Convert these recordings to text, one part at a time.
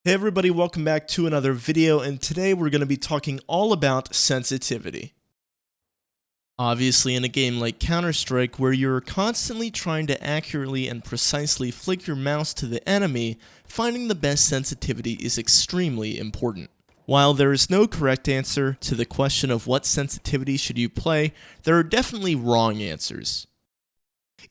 Hey everybody, welcome back to another video, and today we're going to be talking all about sensitivity. Obviously, in a game like Counter-Strike, where you're constantly trying to accurately and precisely flick your mouse to the enemy, finding the best sensitivity is extremely important. While there is no correct answer to the question of what sensitivity should you play, there are definitely wrong answers.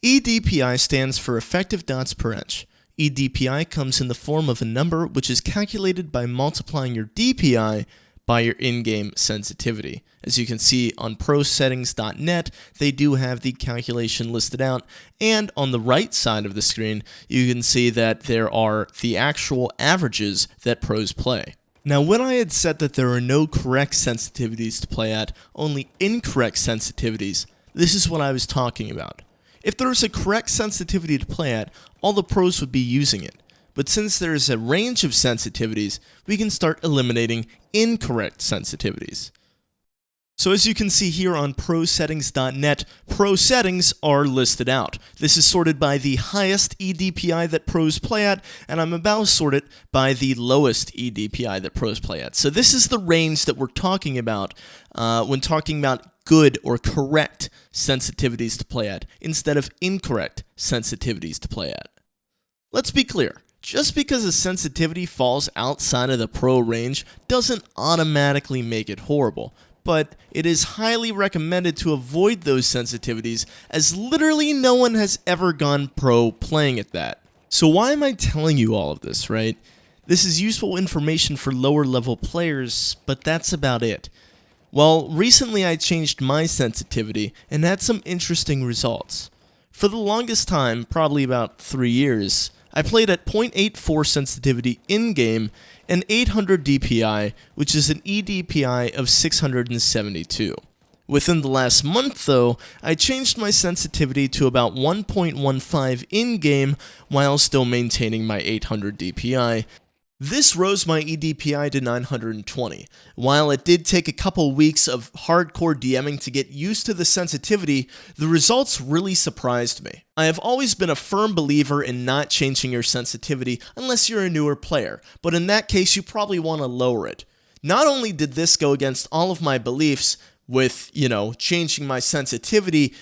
EDPI stands for effective dots per inch. EDPI comes in the form of a number which is calculated by multiplying your DPI by your in-game sensitivity. As you can see on prosettings.net, they do have the calculation listed out, and on the right side of the screen, you can see that there are the actual averages that pros play. Now, when I had said that there are no correct sensitivities to play at, only incorrect sensitivities, this is what I was talking about. If there was a correct sensitivity to play at, all the pros would be using it. But since there is a range of sensitivities, we can start eliminating incorrect sensitivities. So as you can see here on prosettings.net, pro settings are listed out. This is sorted by the highest EDPI that pros play at, and I'm about to sort it by the lowest EDPI that pros play at. So this is the range that we're talking about when talking about good or correct sensitivities to play at, instead of incorrect sensitivities to play at. Let's be clear. Just because a sensitivity falls outside of the pro range doesn't automatically make it horrible, but it is highly recommended to avoid those sensitivities, as literally no one has ever gone pro playing at that. So why am I telling you all of this, right? This is useful information for lower level players, but that's about it. Well, recently I changed my sensitivity and had some interesting results. For the longest time, probably about 3 years, I played at 0.84 sensitivity in-game and 800 DPI, which is an EDPI of 672. Within the last month, though, I changed my sensitivity to about 1.15 in-game while still maintaining my 800 DPI. This rose my EDPI to 920. While it did take a couple weeks of hardcore DMing to get used to the sensitivity, the results really surprised me. I have always been a firm believer in not changing your sensitivity unless you're a newer player, but in that case you probably want to lower it. Not only did this go against all of my beliefs with, changing my sensitivity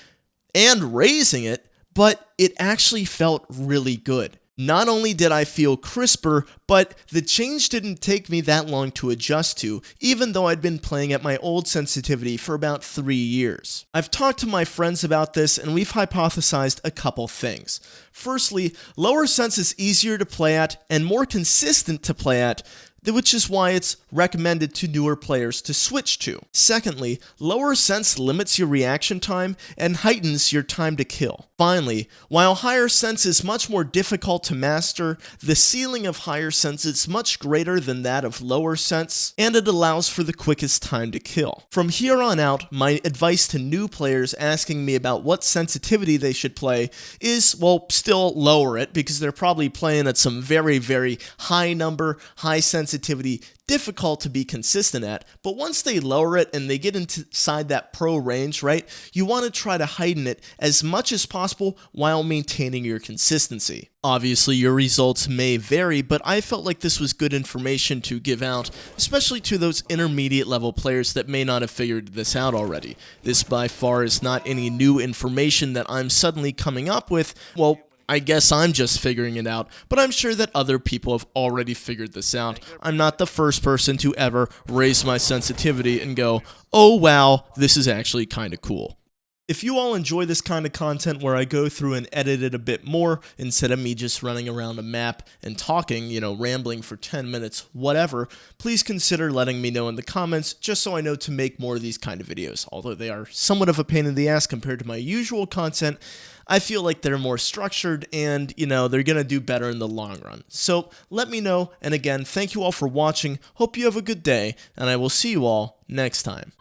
and raising it, but it actually felt really good. Not only did I feel crisper, but the change didn't take me that long to adjust to, even though I'd been playing at my old sensitivity for about 3 years. I've talked to my friends about this, and we've hypothesized a couple things. Firstly, lower sense is easier to play at and more consistent to play at, which is why it's recommended to newer players to switch to. Secondly, lower sense limits your reaction time and heightens your time to kill. Finally, while higher sense is much more difficult to master, the ceiling of higher sense is much greater than that of lower sense, and it allows for the quickest time to kill. From here on out, my advice to new players asking me about what sensitivity they should play is, well, still lower it, because they're probably playing at some very, very high number, high sensitivity, difficult to be consistent at, but once they lower it and they get inside that pro range, right, you want to try to heighten it as much as possible while maintaining your consistency. Obviously, your results may vary, but I felt like this was good information to give out, especially to those intermediate level players that may not have figured this out already. This by far is not any new information that I'm suddenly coming up with. Well, I guess I'm just figuring it out, but I'm sure that other people have already figured this out. I'm not the first person to ever raise my sensitivity and go, oh wow, this is actually kind of cool. If you all enjoy this kind of content where I go through and edit it a bit more instead of me just running around a map and talking, rambling for 10 minutes, whatever, please consider letting me know in the comments just so I know to make more of these kind of videos. Although they are somewhat of a pain in the ass compared to my usual content, I feel like they're more structured and, they're going to do better in the long run. So let me know, and again, thank you all for watching, hope you have a good day, and I will see you all next time.